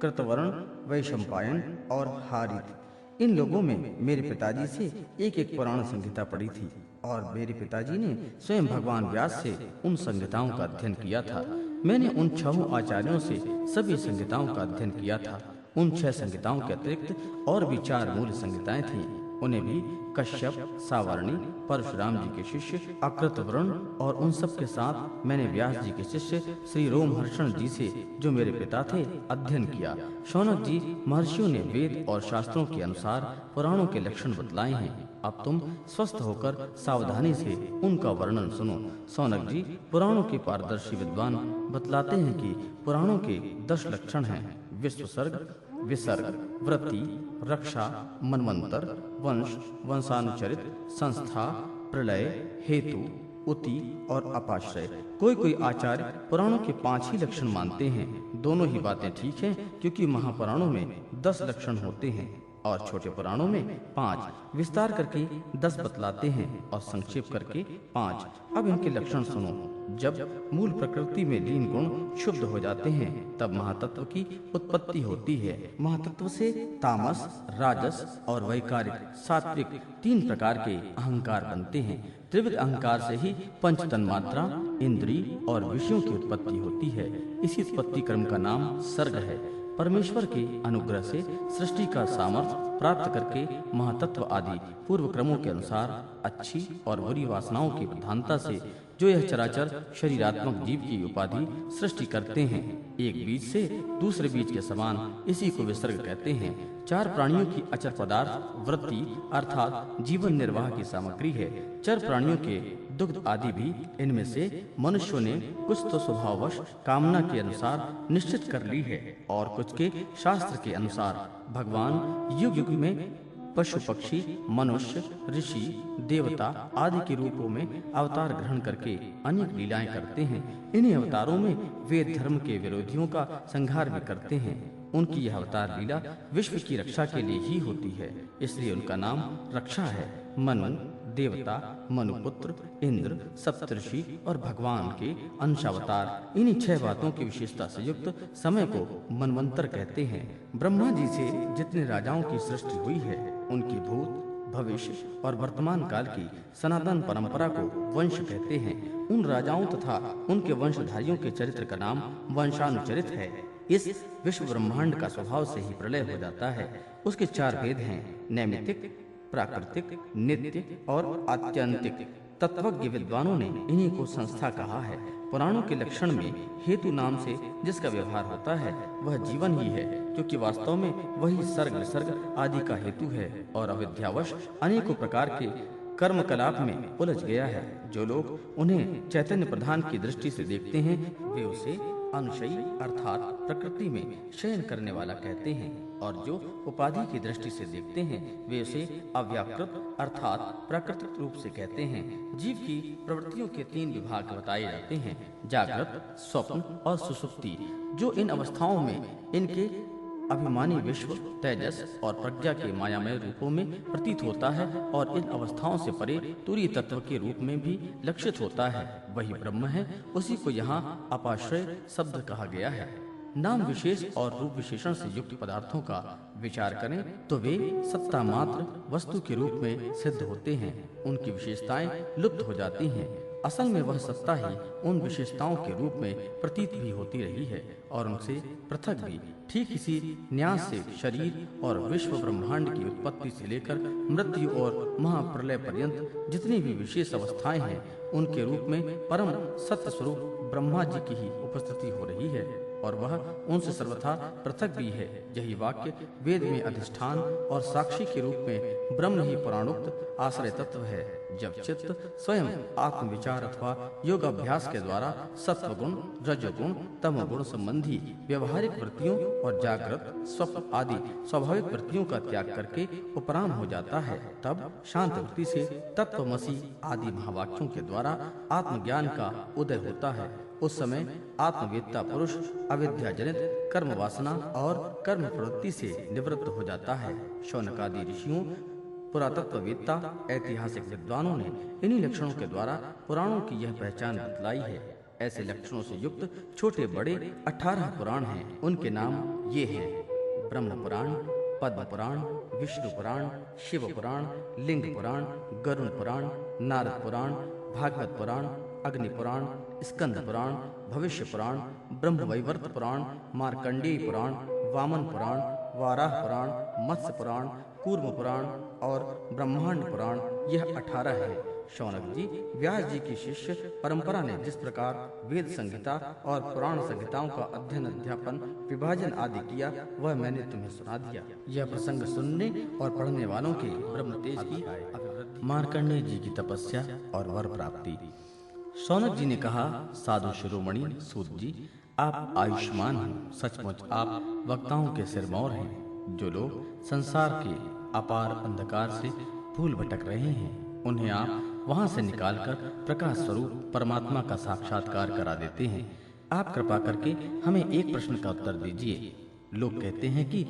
कृतवर्ण, वैशंपायन और हारित। इन लोगों में मेरे पिताजी से एक एक पुराण संहिता पढ़ी थी और मेरे पिताजी ने स्वयं भगवान व्यास से उन संहिताओं का अध्ययन किया था। मैंने उन 6 आचार्यों से सभी संहिताओं का अध्ययन किया था। उन 6 संहिताओं के अतिरिक्त और भी 4 मूल संहिताएं थीं। उन्हें भी कश्यप, सावर्णी, परशुराम जी के शिष्य अकृतवर्ण और उन सब के साथ मैंने व्यास जी के शिष्य श्री रोमहर्षण जी से, जो मेरे पिता थे, अध्ययन किया। शौनक जी, महर्षियों ने वेद और शास्त्रों के अनुसार पुराणों के लक्षण बतलाए हैं। अब तुम स्वस्थ होकर सावधानी से उनका वर्णन सुनो। शौनक जी, पुराणों के पारदर्शी विद्वान बतलाते हैं कि पुराणों के 10 लक्षण हैं: विश्वसर्ग, विसर्ग, वृत्ति, रक्षा, मनवंतर, वंश, वंशानुचरित, संस्था, प्रलय, हेतु, उति और अपाश्रय। कोई आचार्य पुराणों के 5 ही लक्षण मानते हैं। दोनों ही बातें ठीक हैं, क्योंकि महापुराणों में 10 लक्षण होते हैं और छोटे पुराणों में 5। विस्तार करके 10 बतलाते हैं और संक्षेप करके 5। अब इनके लक्षण सुनो। जब मूल प्रकृति में लीन गुण शुद्ध हो जाते हैं, तब महातत्व की उत्पत्ति होती है। महातत्व से तामस, राजस और वैकारिक, सात्विक 3 प्रकार के अहंकार बनते हैं। त्रिविध अहंकार से ही पंच तन्मात्रा, इंद्रिय और विषयों की उत्पत्ति होती है। इसी उत्पत्ति क्रम का नाम सर्ग है। परमेश्वर के अनुग्रह से सृष्टि का सामर्थ्य प्राप्त करके महातत्व आदि पूर्व क्रमों के अनुसार अच्छी और बुरी वासनाओं की प्रधानता से जो यह चराचर शरीरात्मक जीव की उपाधि सृष्टि करते हैं, एक बीज से दूसरे बीज के समान, इसी को विसर्ग कहते हैं। 4 प्राणियों की अचर पदार्थ वृत्ति अर्थात जीवन निर्वाह की सामग्री है। चर प्राणियों के दुग्ध आदि भी इनमें से मनुष्यों ने कुछ तो स्वभाववश कामना के अनुसार निश्चित कर ली है और कुछ के शास्त्र के अनुसार। भगवान युग युग में पशु पक्षी, मनुष्य, ऋषि, देवता आदि के रूपों में अवतार ग्रहण करके अनेक लीलाएं करते हैं। इन्हीं अवतारों में वेद धर्म के विरोधियों का संहार भी करते हैं। उनकी यह अवतार लीला विश्व की रक्षा के लिए ही होती है, इसलिए उनका नाम रक्षा है। मनु देवता, मनुपुत्र, इंद्र, सप्तऋषि और भगवान के अंशावतार, इन्हीं 6 बातों की विशेषता से युक्त समय को मनवंतर कहते हैं। ब्रह्मा जी से जितने राजाओं की सृष्टि हुई है, उनकी भूत, भविष्य और वर्तमान काल की सनातन परंपरा को वंश कहते हैं। उन राजाओं तथा उनके वंशधारियों के चरित्र का नाम वंशानुचरित है। इस विश्व ब्रह्मांड का स्वभाव से ही प्रलय हो जाता है। उसके 4 भेद हैं, नैमित्तिक, प्राकृतिक, नित्य और आत्यंतिक। तत्वज्ञ विद्वानों ने इन्हीं को संस्था कहा है। पुराणों के लक्षण में हेतु नाम से जिसका व्यवहार होता है वह जीवन ही है, क्योंकि वास्तव में वही सर्ग विसर्ग आदि का हेतु है और अविद्यावश अनेकों प्रकार के कर्मकलाप में उलझ गया है। जो लोग उन्हें चैतन्य प्रधान की दृष्टि से देखते हैं, वे उसे अनुशयी अर्थात प्रकृति में शयन करने वाला कहते हैं, और जो उपाधि की दृष्टि से देखते हैं, वे उसे अव्याकृत अर्थात प्राकृतिक रूप से कहते हैं। जीव की प्रवृत्तियों के 3 विभाग बताए जाते हैं, जागृत, स्वप्न और सुषुप्ति। जो इन अवस्थाओं में इनके अभिमानी विश्व, तेजस और प्रज्ञा के मायामय रूपों में प्रतीत होता है और इन अवस्थाओं से परे तुरीय तत्व के रूप में भी लक्षित होता है, वही ब्रह्म है। उसी को यहाँ अपाश्रय शब्द कहा गया है। नाम विशेष और रूप विशेषण से युक्त पदार्थों का विचार करें तो वे सत्ता मात्र वस्तु के रूप में सिद्ध होते हैं। उनकी विशेषताएं लुप्त हो जाती हैं। असल में वह सत्ता ही उन विशेषताओं के रूप में प्रतीत भी होती रही है और उनसे पृथक भी। ठीक इसी न्यास से शरीर और विश्व ब्रह्मांड की उत्पत्ति से लेकर मृत्यु और महाप्रलय पर्यंत जितनी भी विशेष अवस्थाएं हैं, उनके रूप में परम सत्य स्वरूप ब्रह्मा जी की ही उपस्थिति हो रही है और वह उनसे सर्वथा पृथक भी है। यही वाक्य वेद में अधिष्ठान और साक्षी के रूप में ब्रह्म ही पुराणोक्त आश्रय तत्व है। जब चित्त स्वयं आत्मविचार अथवा योग अभ्यास के द्वारा सत्वगुण, रजोगुण, तमोगुण संबंधी व्यवहारिक वृत्तियों और जागृत, स्वप्न आदि स्वाभाविक वृत्तियों का त्याग करके उपराम हो जाता है, तब शांत वृत्ति से तत्वमसि आदि महावाक्यों के द्वारा आत्मज्ञान का उदय होता है। उस समय आत्मवेत्ता पुरुष अविद्या जनित कर्म वासना और कर्म प्रवृत्ति से निवृत्त हो जाता है। शौनक आदि ऋषियों, पुरातत्ववेत्ता, ऐतिहासिक विद्वानों ने इन्हीं लक्षणों के द्वारा पुराणों की यह पहचान बतलाई है। ऐसे लक्षणों से युक्त छोटे बड़े 18 पुराण हैं। उनके नाम ये हैं: ब्रह्म पुराण, पद्म पुराण, विष्णु पुराण, शिव पुराण, लिंग पुराण, गरुण पुराण, नारद पुराण, भागवत पुराण, अग्नि पुराण, स्कंद पुराण, भविष्य पुराण, ब्रह्मवैवर्त पुराण, मार्कंडेय पुराण, वामन पुराण, वाराह पुराण, मत्स्य पुराण, कूर्म पुराण और ब्रह्मांड पुराण। यह 18 है। शौनक जी व्यास जी की शिष्य परंपरा ने जिस प्रकार वेद संहिता और पुराण संहिताओं का अध्ययन, अध्यापन, विभाजन आदि किया, वह मैंने तुम्हें सुना दिया। यह प्रसंग सुनने और पढ़ने वालों के ब्रह्म तेज की अभिवृद्धि। मार्कंडेय जी की तपस्या और वर प्राप्ति। शौनक जी ने कहा, साधु शिरोमणि सूत जी, आप आयुष्मान हैं। सचमुच आप वक्ताओं के सिरमौर हैं। जो लोग संसार के अपार अंधकार से भूल भटक रहे हैं, उन्हें आप वहां से निकालकर प्रकाश स्वरूप परमात्मा का साक्षात्कार करा देते हैं। आप कृपा करके हमें एक प्रश्न का उत्तर दीजिए। लोग कहते हैं कि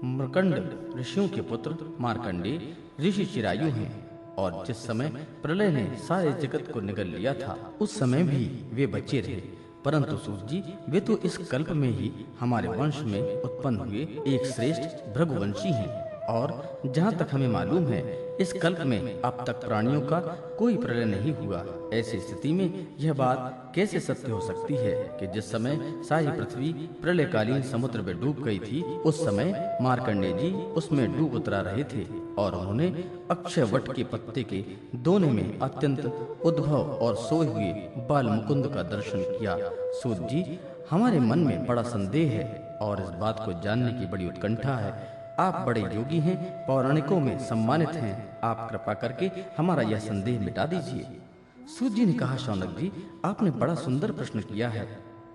मर्कंड ऋषियों के पुत्र मार्कंडेय ऋषि चिरायु हैं और जिस समय प्रलय ने सारे जगत को निगल लिया था, उस समय भी वे बचे रहे। परंतु सूत जी, वे तो इस कल्प में ही हमारे वंश में उत्पन्न हुए एक श्रेष्ठ भृगुवंशी हैं और जहाँ तक हमें मालूम है, इस कल्प में अब तक प्राणियों का कोई प्रलय नहीं हुआ। ऐसी स्थिति में यह बात कैसे सत्य हो सकती है कि जिस समय सारी पृथ्वी प्रलयकालीन समुद्र में डूब गई थी, उस समय मार्कंडेय जी उसमें डूब उतरा रहे थे और उन्होंने अक्षय वट के पत्ते के दोने में अत्यंत उद्भव और सोए हुए बाल मुकुंद का दर्शन किया। सूत जी, हमारे मन में बड़ा संदेह है और इस बात को जानने की बड़ी उत्कंठा है। आप बड़े योगी हैं, पौराणिकों में सम्मानित हैं। आप कृपा करके हमारा यह संदेह मिटा दीजिए। सूत जी ने कहा, शौनक जी, आपने बड़ा सुंदर प्रश्न किया है।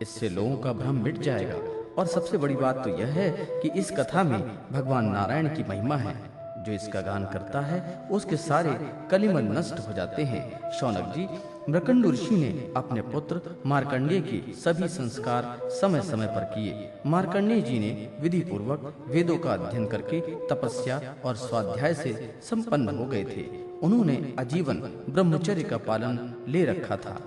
इससे लोगों का भ्रम मिट जाएगा और सबसे बड़ी बात तो यह है कि इस कथा में भगवान नारायण की महिमा है। जो इसका गान करता है उसके सारे कलिमल नष्ट हो जाते हैं। शौनक जी, मृकंडु ऋषि ने अपने पुत्र मार्कंडेय के सभी संस्कार समय समय पर किए। मार्कंडेय जी ने विधि पूर्वक वेदों का अध्ययन करके तपस्या और स्वाध्याय से संपन्न हो गए थे। उन्होंने आजीवन ब्रह्मचर्य का पालन ले रखा था,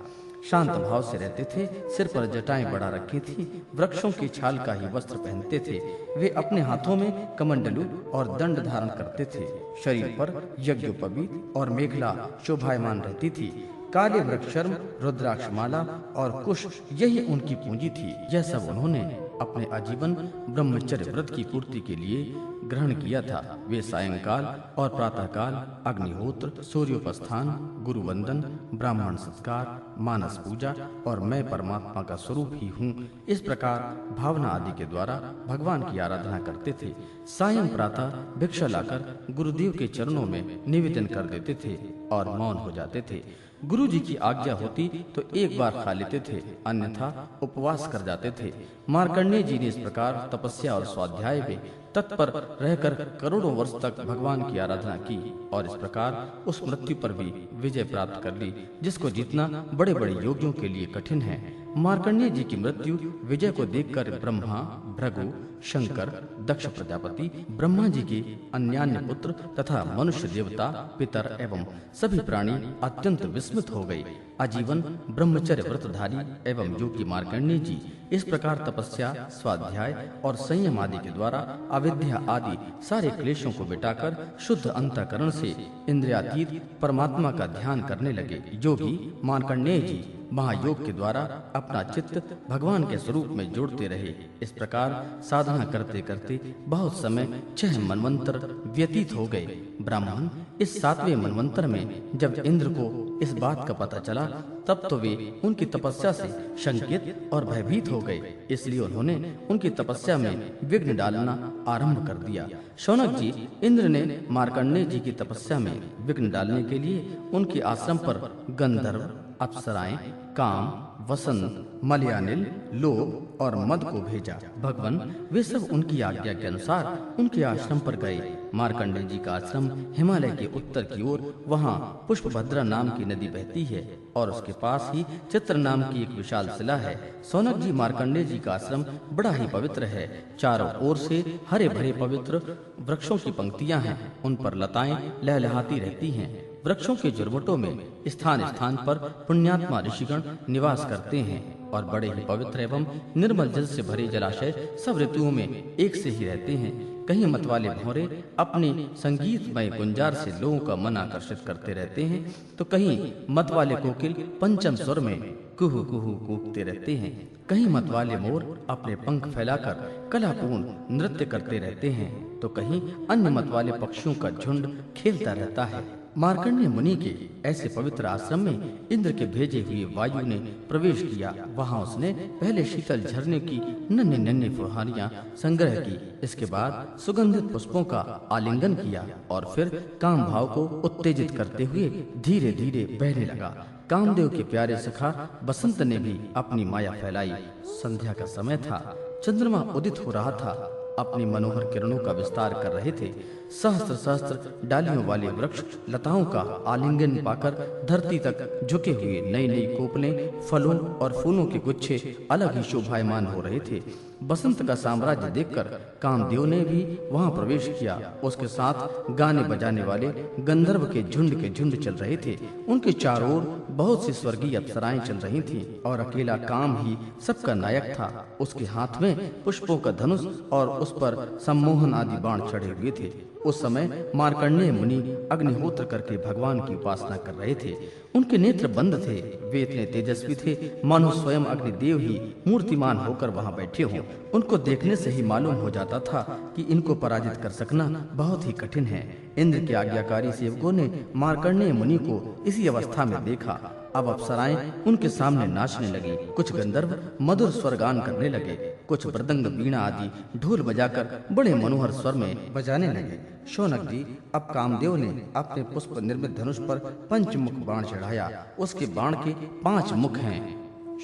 शांत भाव से रहते थे, सिर पर जटाएं बढ़ा रखी थी, वृक्षों की छाल का ही वस्त्र पहनते थे। वे अपने हाथों में कमंडलू और दंड धारण करते थे। शरीर पर यज्ञोपवीत और मेखला शोभायमान रहती थी। काले वृक्षर्म, रुद्राक्षमाला और कुश यही उनकी पूंजी थी। यह सब उन्होंने अपने आजीवन ब्रह्मचर्य व्रत की पूर्ति के लिए ग्रहण किया था। वे सायंकाल और प्रातःकाल अग्निहोत्र, सूर्योपस्थान, गुरु वंदन, ब्राह्मण सत्कार, मानस पूजा और मैं परमात्मा का स्वरूप ही हूँ, इस प्रकार भावना आदि के द्वारा भगवान की आराधना करते थे। सायं प्रातः भिक्षा लाकर गुरुदेव के चरणों में निवेदन कर देते थे और मौन हो जाते थे। गुरु जी की आज्ञा होती तो एक बार खा लेते थे, अन्यथा उपवास कर जाते थे। मार्कंडेय जी ने इस प्रकार तपस्या और स्वाध्याय में तत्पर रहकर करोड़ों वर्ष तक भगवान की आराधना की और इस प्रकार उस मृत्यु पर भी विजय प्राप्त कर ली, जिसको जीतना बड़े बड़े योगियों के लिए कठिन है। मार्कंडेय जी की मृत्यु विजय को देखकर ब्रह्मा, भृगु, शंकर, दक्ष प्रजापति, ब्रह्मा जी के अन्यान्य पुत्र तथा मनुष्य, देवता, पितर एवं सभी प्राणी अत्यंत विस्मित हो गए। आजीवन ब्रह्मचर्य व्रतधारी एवं योगी मार्कंडेय जी इस प्रकार तपस्या, स्वाध्याय और संयम आदि के द्वारा अविद्या आदि सारे क्लेशों को मिटाकर शुद्ध अंतःकरण से इंद्रियातीत परमात्मा का ध्यान करने लगे। योगी मार्कंडेय जी महायोग के द्वारा अपना चित्त भगवान के स्वरूप में जोड़ते रहे। इस प्रकार साधना करते करते बहुत समय 6 मनवंतर व्यतीत हो गए। ब्राह्मण इस 7वें मनवंतर में जब इंद्र को इस बात का पता चला, तब तो वे उनकी तपस्या से शंकित और भयभीत हो गए। इसलिए उन्होंने उनकी तपस्या में विघ्न डालना आरंभ कर दिया। शौनक जी, इंद्र ने मार्कंडेय जी की तपस्या में विघ्न डालने के लिए उनके आश्रम पर गंधर्व, अप्सराएं, काम, वसंत, मलयानिल, लोभ और मद को भेजा। भगवान वे सब उनकी आज्ञा के अनुसार उनके आश्रम पर गए। मार्कंडेय जी का आश्रम हिमालय के उत्तर की ओर, वहाँ पुष्पभद्रा नाम की नदी बहती है और उसके पास ही चित्र नाम की एक विशाल शिला है। शौनक जी, मार्कंडेय जी का आश्रम बड़ा ही पवित्र है। चारों ओर से हरे भरे पवित्र वृक्षों की पंक्तियां हैं, उन पर लताएं लहलहाती रहती हैं। वृक्षों के झुरमुटों में स्थान स्थान पर पुण्यात्मा ऋषिगण निवास करते हैं और बड़े ही पवित्र एवं निर्मल जल से भरे जलाशय सब ऋतुओं में एक से ही रहते हैं। कहीं मतवाले भौरे अपने संगीतमय गुंजार से लोगों का मन आकर्षित करते रहते हैं, तो कहीं मतवाले कोकिल पंचम स्वर में कुहू कुहू कूकते रहते हैं। कहीं मतवाले मोर अपने पंख फैलाकर कलापूर्ण नृत्य करते रहते हैं, तो कहीं अन्य मतवाले पक्षियों का झुंड खेलता रहता है। मार्कंडेय मुनि के ऐसे पवित्र आश्रम में इंद्र के भेजे हुए वायु ने प्रवेश किया। वहां उसने पहले शीतल झरने की नन्ही नन्ही फुहारियां संग्रह की। इसके बाद सुगंधित पुष्पों का आलिंगन किया और फिर काम भाव को उत्तेजित करते हुए धीरे धीरे बहने लगा। कामदेव के प्यारे सखा बसंत ने भी अपनी माया फैलाई। संध्या का समय था, चंद्रमा उदित हो रहा था, अपनी मनोहर किरणों का विस्तार कर रहे थे। सहस्त्र सहस्त्र डालियों वाले वृक्ष लताओं का आलिंगन पाकर धरती तक झुके हुए नई नई कोपलें, फलों और फूलों के गुच्छे अलग ही शोभायमान हो रहे थे। बसंत का साम्राज्य देखकर कामदेव ने भी वहां प्रवेश किया। उसके साथ गाने बजाने वाले गंधर्व के झुंड चल रहे थे। उनके चारों ओर बहुत सी स्वर्गीय अप्सराएं चल रही थीं और अकेला काम ही सबका नायक था। उसके हाथ में पुष्पों का धनुष और उस पर सम्मोहन आदि बाण चढ़े हुए थे। उस समय मार्कंडेय मुनि अग्निहोत्र करके भगवान की उपासना कर रहे थे। उनके नेत्र बंद थे। वे इतने तेजस्वी थे मानो स्वयं अग्निदेव ही मूर्तिमान होकर वहां बैठे हों। उनको देखने से ही मालूम हो जाता था कि इनको पराजित कर सकना बहुत ही कठिन है। इंद्र के आज्ञाकारी सेवकों ने मार्कंडेय मुनि को इसी अवस्था में देखा। अब अप्सराएं उनके सामने नाचने लगी। कुछ गंधर्व मधुर स्वर गान करने लगे, कुछ मृदंग, वीणा आदि ढोल बजाकर बड़े मनोहर स्वर में बजाने लगे। शौनक जी, अब कामदेव ने अपने पुष्प निर्मित धनुष पर पंचमुख बाण चढ़ाया। उसके बाण के 5 मुख हैं: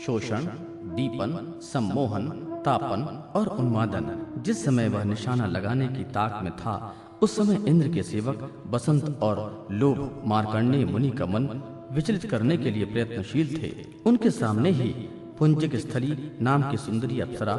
शोषण, दीपन, सम्मोहन, तापन और उन्मादन। जिस समय वह निशाना लगाने की ताक में था, उस समय इंद्र के सेवक बसंत और लोभ मार्कंडेय मुनि का मन विचलित करने के लिए प्रयत्नशील थे। उनके सामने ही पुंजक स्थली नाम की सुंदरी अप्सरा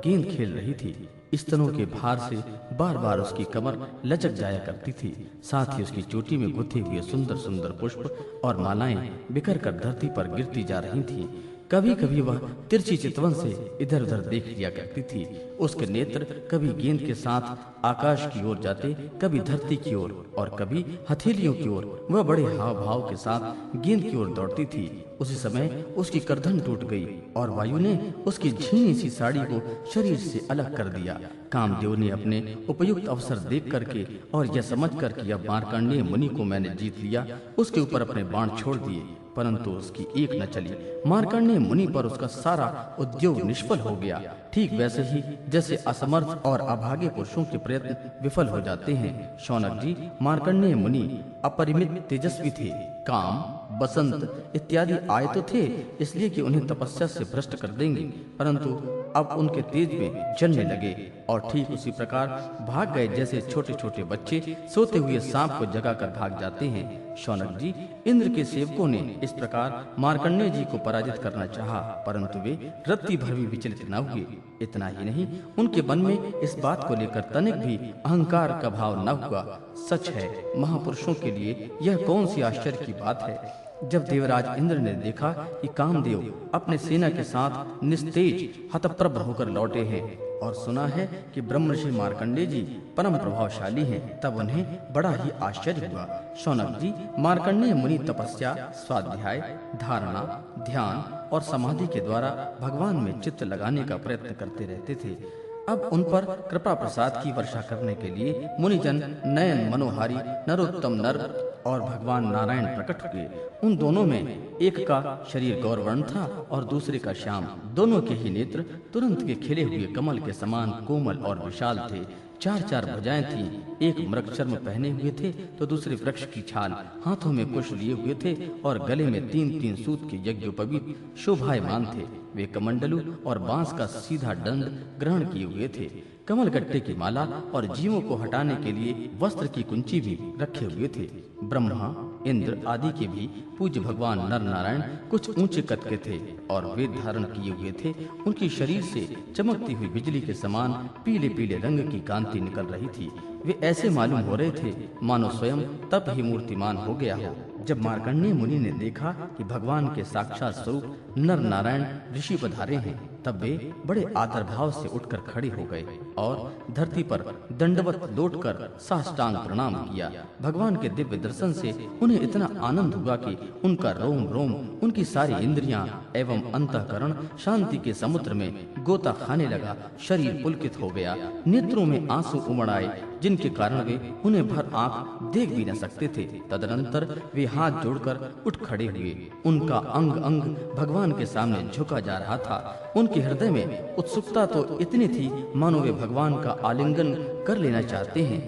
गेंद खेल रही थी। स्तनों के भार से बार बार उसकी कमर लचक जाया करती थी। साथ ही उसकी चोटी में गुथे हुए सुंदर सुंदर पुष्प और मालाएं बिखर कर धरती पर गिरती जा रही थीं। कभी कभी वह तिरछी चितवन से इधर उधर देख लिया करती थी। उसके नेत्र कभी गेंद के साथ आकाश की ओर जाते, कभी धरती की ओर और कभी हथेलियों की ओर। वह बड़े हाव भाव के साथ गेंद की ओर दौड़ती थी। उसी समय उसकी गर्दन टूट गई और वायु ने उसकी झीनी सी साड़ी को शरीर से अलग कर दिया। कामदेव ने अपने उपयुक्त अवसर देख करके और यह समझकर कि अब मार्कंडेय मुनि को मैंने जीत लिया, उसके ऊपर अपने बाण छोड़ दिए, परंतु उसकी एक न चली। मार्कंडेय मुनि पर उसका सारा उद्योग निष्फल हो गया। ठीक वैसे ही जैसे असमर्थ और अभागे पुरुषों के प्रयत्न विफल हो जाते हैं। शौनक जी, मार्कंडेय मुनि अपरिमित तेजस्वी थे। काम, बसंत इत्यादि आए तो थे इसलिए कि उन्हें तपस्या से भ्रष्ट कर देंगे, परंतु अब उनके तेज में जलने लगे और ठीक उसी प्रकार भाग गए जैसे छोटे छोटे बच्चे सोते हुए सांप को जगाकर भाग जाते हैं। शौनक जी, इंद्र के सेवकों ने इस प्रकार मार्कंडेय जी को पराजित करना चाहा, परंतु वे रत्ती भर भी विचलित न हुए। इतना ही नहीं, उनके मन में इस बात को लेकर तनिक भी अहंकार का भाव न हुआ। सच है, महापुरुषों के लिए यह कौन सी आश्चर्य की बात है। जब देवराज इंद्र ने देखा कि कामदेव अपने सेना के साथ निस्तेज हतप्रभ होकर लौटे हैं और सुना है कि ब्रह्मर्षि मार्कंडेय जी परम प्रभावशाली हैं, तब उन्हें बड़ा ही आश्चर्य हुआ। शौनक जी, मार्कंडेय मुनि तपस्या, स्वाध्याय, धारणा, ध्यान और समाधि के द्वारा भगवान में चित्त लगाने का प्रयत्न करते रहते थे। अब उन पर कृपा प्रसाद की वर्षा करने के लिए मुनिजन नयन मनोहारी नरोत्तम नर और भगवान नारायण प्रकट हुए। उन दोनों में एक का शरीर गौरवर्ण था और दूसरे का श्याम। दोनों के ही नेत्र तुरंत के खिले हुए कमल के समान कोमल और विशाल थे। चार चार भुजाएं थीं। एक मृग चर्म पहने हुए थे तो दूसरे वृक्ष की छाल, हाथों में कुश लिए हुए थे और गले में तीन तीन सूत के यज्ञोपवीत शोभायमान थे। वे कमंडलू और बांस का सीधा दंड ग्रहण किए हुए थे। कमल गट्टे की माला और जीवों को हटाने के लिए वस्त्र की कुंची भी रखे हुए थे। ब्रह्मा, इंद्र आदि के भी पूज्य भगवान नर नारायण कुछ ऊंचे कद के थे और वेद धारण किए हुए थे। उनकी शरीर से चमकती हुई बिजली के समान पीले पीले रंग की कांति निकल रही थी। वे ऐसे मालूम हो रहे थे मानो स्वयं तब ही मूर्तिमान हो गया हो। जब मार्कंडेय मुनि ने देखा कि भगवान के साक्षात स्वरूप नर नारायण ऋषि पधारे हैं, तब वे बड़े आदर भाव से उठकर खड़े हो गए और धरती पर दंडवत लौटकर साष्टांग प्रणाम किया। भगवान के दिव्य दर्शन से उन्हें इतना आनंद हुआ कि उनका रोम रोम, उनकी सारी इंद्रियां एवं अंतःकरण शांति के समुद्र में गोता खाने लगा। शरीर पुलकित हो गया, नेत्रों में आंसू उमड़ आए जिनके कारण वे उन्हें भर आंख देख भी न सकते थे। तदनंतर वे हाथ जोड़कर उठ खड़े हुए। उनका अंग अंग भगवान के सामने झुका जा रहा था। उनके हृदय में उत्सुकता तो इतनी थी मानो वे भगवान का आलिंगन कर लेना चाहते हैं।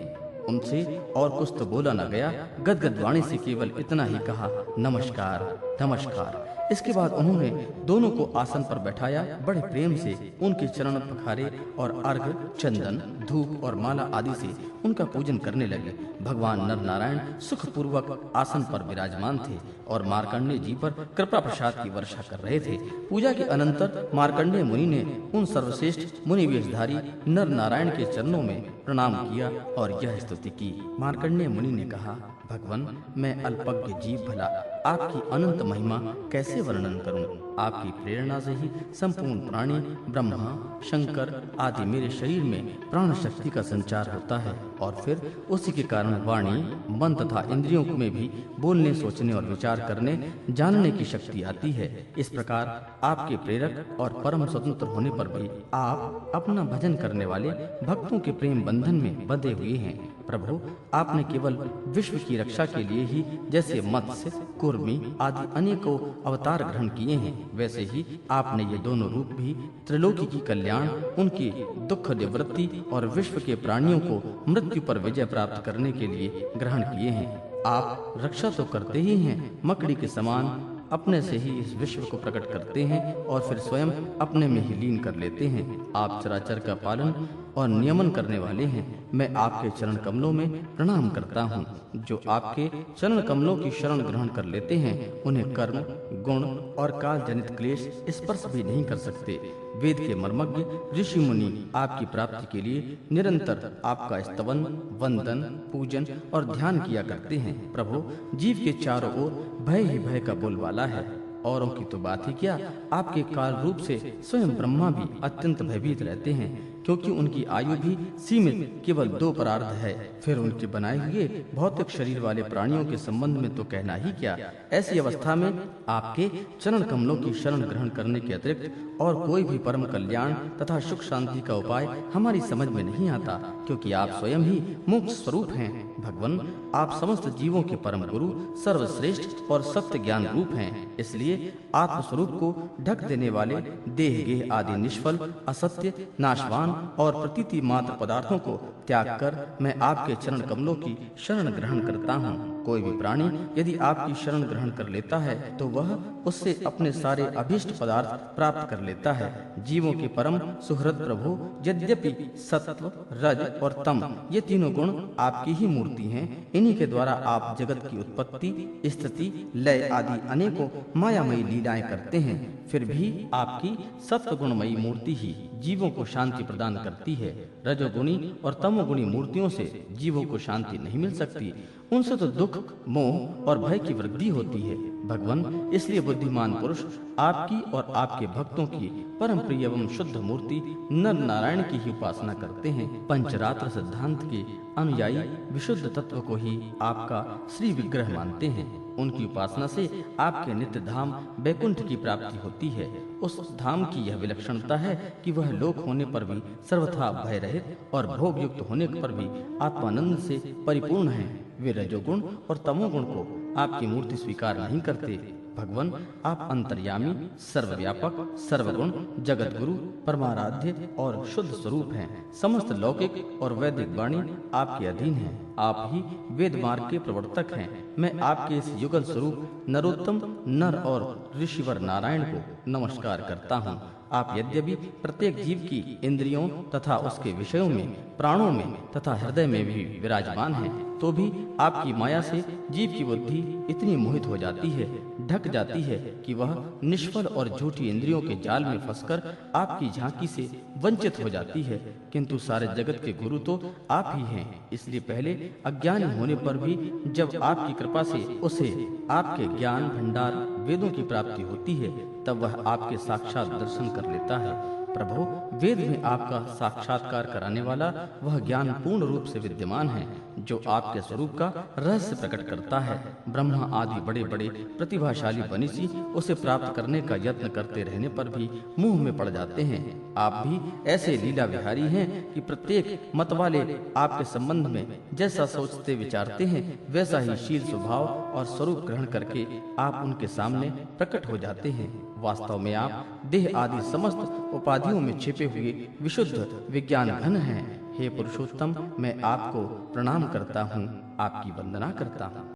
उनसे और कुछ तो बोला न गया। गदगद वाणी से केवल इतना ही कहा, नमस्कार नमस्कार। इसके बाद उन्होंने दोनों को आसन पर बैठाया, बड़े प्रेम से उनके चरण पखारे और अर्घ, चंदन, धूप और माला आदि से उनका पूजन करने लगे। भगवान नर नारायण सुख पूर्वक आसन पर विराजमान थे और मार्कंडेय जी पर कृपा प्रसाद की वर्षा कर रहे थे। पूजा के अनंतर मार्कंडेय मुनि ने उन सर्वश्रेष्ठ मुनि वेशधारी नर नारायण के चरणों में प्रणाम किया और यह स्तुति की। मार्कंडेय मुनि ने कहा, भगवान, मैं अल्पज्ञ जीव भला आपकी अनंत महिमा कैसे वर्णन करूं। आपकी प्रेरणा से ही संपूर्ण प्राणी, ब्रह्मा, शंकर आदि मेरे शरीर में प्राण शक्ति का संचार होता है और फिर उसी के कारण वाणी, मन तथा इंद्रियों में भी बोलने, सोचने और विचार करने, जानने की शक्ति आती है। इस प्रकार आपके प्रेरक और परम स्वतंत्र होने पर भी आप अपना भजन करने वाले भक्तों के प्रेम बंधन में बंधे हुए हैं। प्रभु, आपने केवल विश्व की रक्षा के लिए ही जैसे मत्स्य, कुर्मी आदि अनेकों अवतार ग्रहण किए हैं, वैसे ही आपने ये दोनों रूप भी त्रिलोकी की कल्याण, उनकी दुख निवृत्ति और विश्व के प्राणियों को मृत्यु पर विजय प्राप्त करने के लिए ग्रहण किए हैं। आप रक्षा तो करते ही हैं, मकड़ी के समान अपने से ही इस विश्व को प्रकट करते हैं और फिर स्वयं अपने में ही लीन कर लेते हैं। आप चराचर का पालन और नियमन करने वाले हैं, मैं आपके चरण कमलों में प्रणाम करता हूँ। जो आपके चरण कमलों की शरण ग्रहण कर लेते हैं, उन्हें कर्म, गुण और काल जनित क्लेश स्पर्श भी नहीं कर सकते। वेद के मर्मज्ञ ऋषि मुनि आपकी प्राप्ति के लिए निरंतर आपका स्तवन, वंदन, पूजन और ध्यान किया करते हैं। प्रभु, जीव के चारों ओर भय ही भय का बोलबाला है। औरों की तो बात ही क्या, आपके काल रूप से स्वयं ब्रह्मा भी अत्यंत भयभीत रहते हैं, क्योंकि उनकी आयु भी सीमित केवल 2 परार्ध है। फिर उनके बनाए हुए भौतिक शरीर वाले प्राणियों के संबंध में तो कहना ही क्या। ऐसी अवस्था में आपके चरण कमलों की शरण ग्रहण करने के अतिरिक्त और कोई भी परम कल्याण तथा सुख शांति का उपाय हमारी समझ में नहीं आता, क्योंकि आप स्वयं ही मोक्ष स्वरूप हैं। भगवान, आप समस्त जीवों के परम गुरु, सर्वश्रेष्ठ और सत्य ज्ञान रूप हैं। इसलिए आत्मस्वरूप को ढक देने वाले देह गेह आदि निष्फल, असत्य, नाशवान और प्रतीति मात्र पदार्थों को त्याग कर मैं आपके चरण कमलों की शरण ग्रहण करता हूँ। कोई भी प्राणी यदि आपकी शरण ग्रहण कर लेता है तो वह उससे अपने सारे अभीष्ट पदार्थ प्राप्त कर लेता है। जीवों के परम सुहृद प्रभु, यद्यपि सत्व, रज और तम ये तीनों गुण आपकी ही मूर्ति हैं, इन्हीं के द्वारा आप जगत की उत्पत्ति, स्थिति, लय आदि अनेकों मायामयी लीलाएं करते हैं। फिर भी आपकी सत्व गुणमयी मूर्ति ही जीवों को शांति प्रदान करती है। रजोगुणी और तमोगुणी मूर्तियों से जीवों को शांति नहीं मिल सकती, उनसे तो दुख, मोह और भय की वृद्धि होती है। भगवान, इसलिए बुद्धिमान पुरुष आपकी और आपके भक्तों की परम प्रिय एवं शुद्ध मूर्ति नर नारायण की ही उपासना करते हैं। पंचरात्र सिद्धांत के अनुयायी विशुद्ध तत्व को ही आपका श्री विग्रह मानते हैं। उनकी उपासना से आपके नित्य धाम बैकुंठ की प्राप्ति होती है। उस धाम की यह विलक्षणता है कि वह लोक होने पर भी सर्वथा भय रहित और भोग युक्त होने पर भी आत्मानंद से परिपूर्ण है। वे रजोगुण और तमोगुण को आपकी मूर्ति स्वीकार नहीं करते। भगवान, आप अंतर्यामी, सर्वव्यापक, सर्वगुण, जगत गुरु, परमाराध्य और शुद्ध स्वरूप हैं। समस्त लौकिक और वैदिक वाणी आपके अधीन हैं। आप ही वेद मार्ग के प्रवर्तक हैं। मैं आपके इस युगल स्वरूप नरोत्तम नर और ऋषिवर नारायण को नमस्कार करता हूँ। आप यद्यपि प्रत्येक जीव की इंद्रियों तथा उसके विषयों में, प्राणों में तथा हृदय में भी विराजमान हैं, तो भी आपकी माया से जीव की बुद्धि इतनी मोहित हो जाती है, ढक जाती है कि वह निष्फल और झूठी इंद्रियों के जाल में फंसकर आपकी झांकी से वंचित हो जाती है। किंतु सारे जगत के गुरु तो आप ही हैं। इसलिए पहले अज्ञानी होने पर भी जब आपकी कृपा से उसे आपके ज्ञान भंडार वेदों की प्राप्ति होती है, तब वह आपके साक्षात दर्शन कर लेता है। प्रभु, वेद में आपका साक्षात्कार कराने वाला वह ज्ञान पूर्ण रूप से विद्यमान है, जो आपके स्वरूप का रहस्य प्रकट करता है। ब्रह्मा आदि बड़े बड़े प्रतिभाशाली मनीषी उसे प्राप्त करने का यत्न करते रहने पर भी मुंह में पड़ जाते हैं। आप भी ऐसे लीला विहारी हैं कि प्रत्येक मत वाले आपके संबंध में जैसा सोचते विचारते हैं, वैसा ही शील स्वभाव और स्वरूप ग्रहण करके आप उनके सामने प्रकट हो जाते हैं। वास्तव में आप देह आदि समस्त उपाधियों में छिपे हुए विशुद्ध विज्ञान घन हैं। हे पुरुषोत्तम, मैं आपको प्रणाम करता हूँ, आपकी वंदना करता हूँ।